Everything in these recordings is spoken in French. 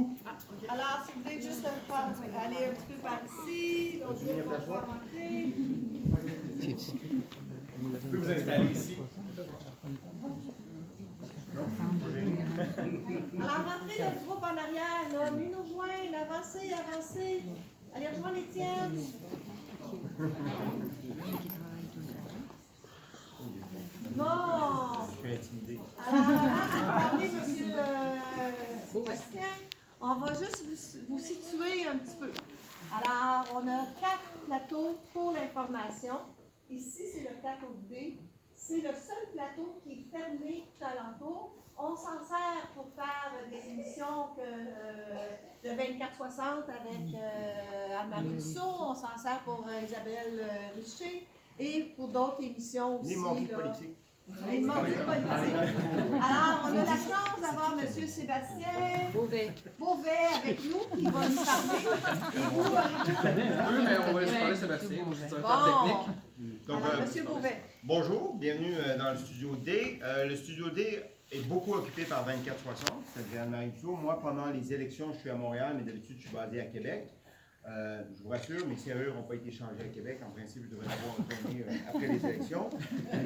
beaucoup. Alors, si vous voulez juste aller un petit peu par ici, l'autre jour, on va pouvoir rentrer. Je peux vous installer ici. Alors, rentrez le groupe en arrière, là. Venez nous rejoindre, avancez, avancez. Allez rejoindre Étienne. Bon. Je suis intimidé. Alors, attendez, monsieur Sébastien. On va juste vous situer un petit peu. Alors, on a 4 plateaux pour l'information. Ici, c'est le plateau D. C'est le seul plateau qui est fermé tout alentour. On s'en sert pour faire des émissions de 24-60 avec Anne-Marie Dussault. On s'en sert pour Isabelle Richer et pour d'autres émissions aussi. Les mordus politiques. Les mordus politiques. Alors, on a la chance d'avoir M. Sébastien Beauvais avec nous qui va nous parler. Et vous, mais on va laisser parler Sébastien, mon directeur technique. Donc, alors, M. Beauvais. Bonjour, bienvenue dans le studio D. Le studio D est beaucoup occupé par 24-60, c'est-à-dire Anne-Marie Dussault. Moi, pendant les élections, je suis à Montréal, mais d'habitude, je suis basé à Québec. Je vous rassure, mes serrures n'ont pas été changées à Québec. En principe, je devrais pouvoir revenir après les élections.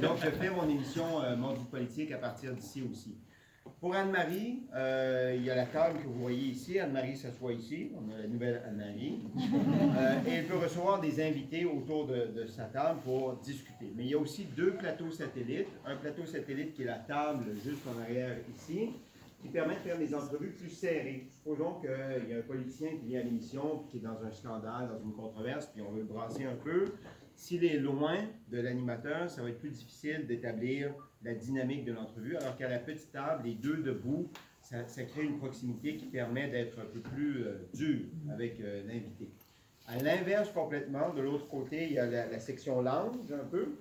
Donc, je fais mon émission Monde du politique à partir d'ici aussi. Pour Anne-Marie, il y a la table que vous voyez ici. Anne-Marie s'assoit ici. On a la nouvelle Anne-Marie. Et elle peut recevoir des invités autour de sa table pour discuter. Mais il y a aussi 2 plateaux satellites. Un plateau satellite qui est la table juste en arrière ici, qui permet de faire des entrevues plus serrées. Supposons qu'il y a un politicien qui vient à l'émission, qui est dans un scandale, dans une controverse, puis on veut le brasser un peu. S'il est loin de l'animateur, ça va être plus difficile d'établir la dynamique de l'entrevue, alors qu'à la petite table, les 2 debout, ça crée une proximité qui permet d'être un peu plus dur avec l'invité. À l'inverse complètement, de l'autre côté, il y a la section lounge un peu,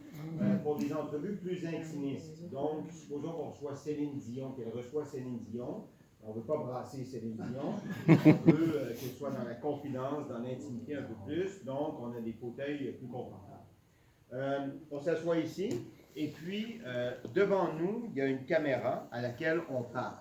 pour des entrevues plus intimistes. Donc, supposons qu'on reçoit Céline Dion, qu'elle reçoit Céline Dion. On ne veut pas brasser Céline Dion. On veut qu'elle soit dans la confidence, dans l'intimité un peu plus. Donc, on a des fauteuils plus confortables. On s'assoit ici. Et puis, devant nous, il y a une caméra à laquelle on parle.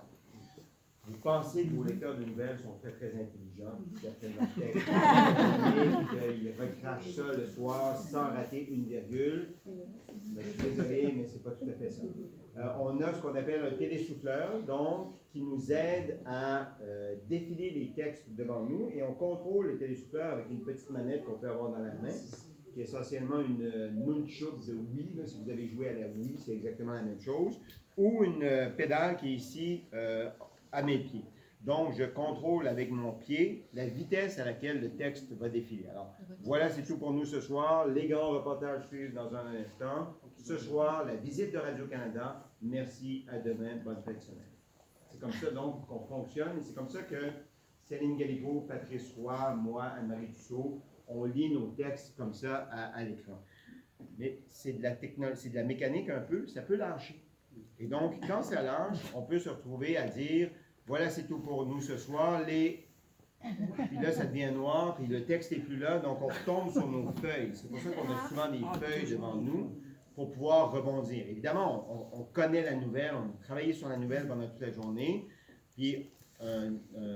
Vous pensez que vos lecteurs de nouvelles sont très, très intelligents, certainement qu'ils recrachent ça le soir sans rater une virgule. Je suis désolé, mais ce n'est pas tout à fait ça. On a ce qu'on appelle un télésouffleur, donc, qui nous aide à défiler les textes devant nous, et on contrôle le télésouffleur avec une petite manette qu'on peut avoir dans la main, qui est essentiellement une nunchuk de Wii. Là, si vous avez joué à la Wii, c'est exactement la même chose, ou une pédale qui est ici à mes pieds. Donc, je contrôle avec mon pied la vitesse à laquelle le texte va défiler. Alors, voilà, c'est tout pour nous ce soir. Les grands reportages suivent dans un instant. Ce soir, la visite de Radio-Canada. Merci, à demain, bonne fin de semaine. C'est comme ça, donc, qu'on fonctionne. Et c'est comme ça que Céline Galipo, Patrice Roy, moi, Anne-Marie Dussault, on lit nos textes comme ça à l'écran. Mais c'est de la technologie, c'est de la mécanique un peu, ça peut lâcher. Et donc, quand ça lâche, on peut se retrouver à dire, voilà, c'est tout pour nous ce soir, puis là, ça devient noir, puis le texte n'est plus là, donc on retombe sur nos feuilles. C'est pour ça qu'on a souvent des feuilles devant nous pour pouvoir rebondir. Évidemment, on connaît la nouvelle, on a travaillé sur la nouvelle pendant toute la journée, puis un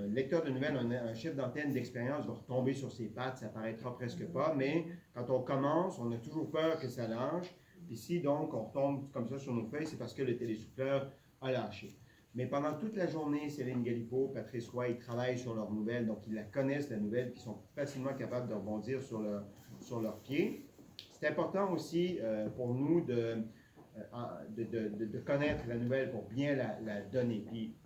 lecteur de nouvelles, un chef d'antenne d'expérience va retomber sur ses pattes, ça paraîtra presque pas, mais quand on commence, on a toujours peur que ça lâche. Puis si donc on retombe comme ça sur nos feuilles, c'est parce que le télésouffleur a lâché. Mais pendant toute la journée, Céline Galipo, Patrice Roy, ils travaillent sur leurs nouvelles, donc ils la connaissent, la nouvelle, puis ils sont facilement capables de rebondir sur leurs pieds. C'est important aussi pour nous de connaître la nouvelle pour bien la donner. Puis,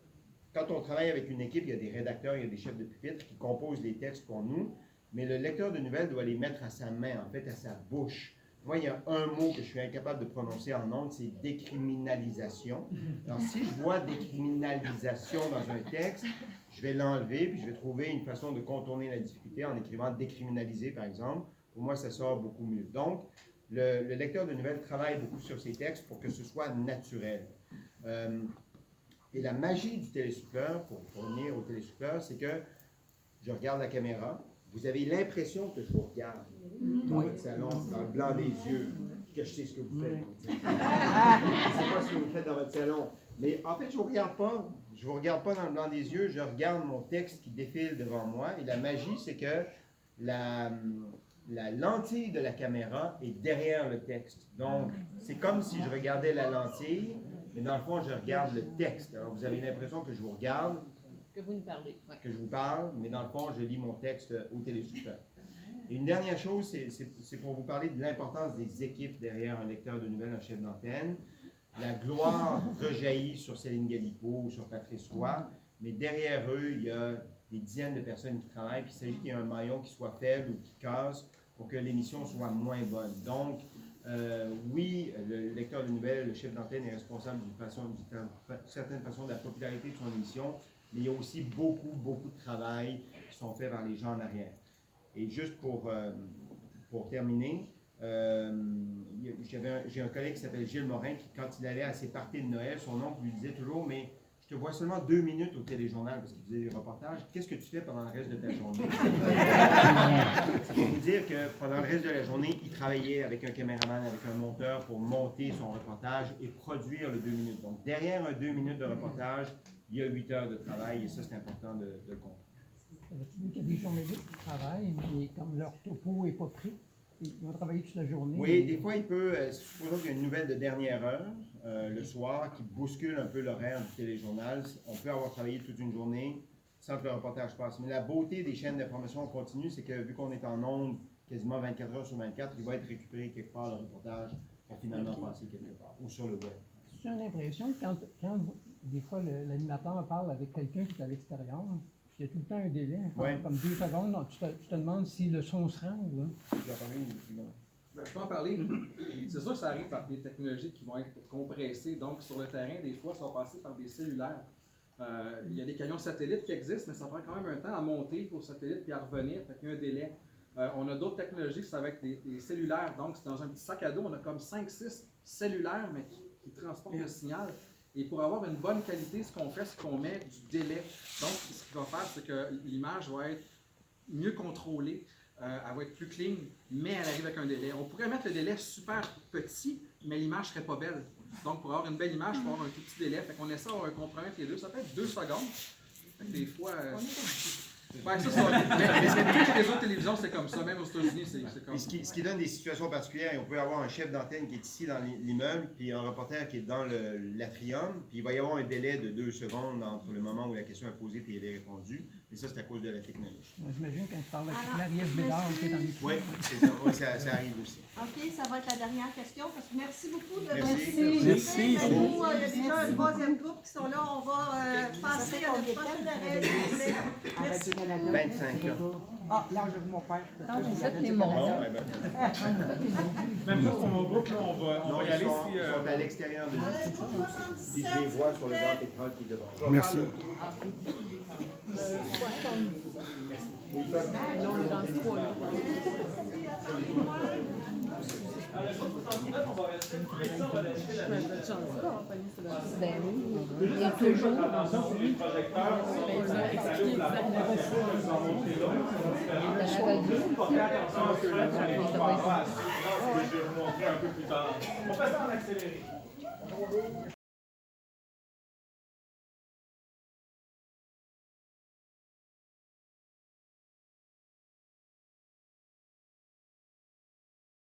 quand on travaille avec une équipe, il y a des rédacteurs, il y a des chefs de pupitre qui composent les textes pour nous, mais le lecteur de nouvelles doit les mettre à sa main, en fait, à sa bouche. Moi, il y a un mot que je suis incapable de prononcer en ondes, c'est décriminalisation. Alors, si je vois décriminalisation dans un texte, je vais l'enlever, puis je vais trouver une façon de contourner la difficulté en écrivant décriminaliser, par exemple. Pour moi, ça sort beaucoup mieux. Donc, le lecteur de nouvelles travaille beaucoup sur ses textes pour que ce soit naturel. Et la magie du télésouffleur, pour revenir au télésouffleur, c'est que je regarde la caméra, vous avez l'impression que je vous regarde dans votre salon, dans le blanc des yeux, que je sais ce que vous faites. Je ne sais pas ce que vous faites dans votre salon. Mais en fait, je ne vous regarde pas. je ne vous regarde pas dans le blanc des yeux, je regarde mon texte qui défile devant moi. Et la magie, c'est que la lentille de la caméra est derrière le texte. Donc, c'est comme si je regardais la lentille, mais dans le fond, je regarde le texte. Alors, vous avez l'impression que je vous regarde, Que vous nous parlez. Ouais. que je vous parle, mais dans le fond, je lis mon texte au télésouffleur. Et une dernière chose, c'est pour vous parler de l'importance des équipes derrière un lecteur de nouvelles, un chef d'antenne. La gloire rejaillit sur Céline Galipo ou sur Patrice Roy, mais derrière eux, il y a des dizaines de personnes qui travaillent, puis il s'agit qu'il y ait un maillon qui soit faible ou qui casse pour que l'émission soit moins bonne. Donc, oui, le lecteur de nouvelles, le chef d'antenne est responsable d'une certaine façon de la popularité de son émission, mais il y a aussi beaucoup de travail qui sont faits par les gens en arrière. Et juste pour terminer, j'ai un collègue qui s'appelle Gilles Morin qui, quand il allait à ses parties de Noël, son oncle lui disait toujours « Mais je te vois seulement 2 minutes au téléjournal parce qu'il faisait des reportages. Qu'est-ce que tu fais pendant le reste de ta journée? » Ça veut dire que pendant le reste de la journée, il travaillait avec un caméraman, avec un monteur pour monter son reportage et produire le 2 minutes. Donc, derrière un 2 minutes de reportage, il y a 8 heures de travail et ça, c'est important de le comprendre. Tu dis qu'il y a des journalistes qui travaillent, mais comme leur topo n'est pas pris, ils vont travailler toute la journée. Oui, des fois, il peut, supposons qu'il y a une nouvelle de dernière heure, le soir, qui bouscule un peu l'horaire du téléjournal. On peut avoir travaillé toute une journée sans que le reportage passe. Mais la beauté des chaînes d'information continue, c'est que vu qu'on est en ondes quasiment 24 heures sur 24, il va être récupéré quelque part, le reportage, pour finalement passer quelque part, ou sur le web. J'ai l'impression que quand des fois l'animateur parle avec quelqu'un qui est à l'extérieur, il y a tout le temps un délai, comme 2 secondes, donc tu te demandes si le son se rend ou Tu vas parler ou non? Je peux en parler. C'est sûr que ça arrive par des technologies qui vont être compressées. Donc, sur le terrain, des fois, ça va passer par des cellulaires. Il y a des camions satellites qui existent, mais ça prend quand même un temps à monter au satellite et à revenir. Fait qu'il y a un délai. On a d'autres technologies, ça va être des cellulaires. Donc, c'est dans un petit sac à dos. On a comme 5-6 cellulaires, mais qui transportent le signal. Et pour avoir une bonne qualité, ce qu'on fait, c'est qu'on met du délai. Donc, ce qu'il va faire, c'est que l'image va être mieux contrôlée, elle va être plus clean, mais elle arrive avec un délai. On pourrait mettre le délai super petit, mais l'image ne serait pas belle. Donc, pour avoir une belle image, il faut avoir un tout petit délai. Fait qu'on essaie d'avoir un compromis entre les deux. Ça peut être 2 secondes. Fait que des fois... Ouais, ça, mais toutes les autres télévisions, c'est comme ça. Même aux États-Unis, c'est comme ça. Ce qui donne des situations particulières. On peut avoir un chef d'antenne qui est ici dans l'immeuble, puis un reporter qui est dans l'atrium, puis il va y avoir un délai de 2 secondes entre le moment où la question est posée et elle est répondue. Et ça, c'est à cause de la technologie. J'imagine quand tu parles avec Marie-Ève Bédard, qui est dans les Oui, c'est ça. Oui, ça arrive aussi. OK, ça va être la dernière question. Parce que merci beaucoup de Merci. Merci. Il y a déjà un troisième groupe qui sont là. On va passer à notre prochaine arrêt. Merci. 25 ans. Ah, là, je mon père. Non, vous êtes les mondes. Bon, ben, Même chose pour mon groupe, là, on va y ils aller sont, si... ils sont à l'extérieur de nous. Puis je les vois sur le grand écran qui est devant. Merci. Ben oui, il y a toujours. Attention sur les projecteurs, installés au plafond, vous en montrez là. Portez attention à ceux-là qui sont les gens pas assez. Je vais vous montrer un peu plus tard. On fait ça en accéléré.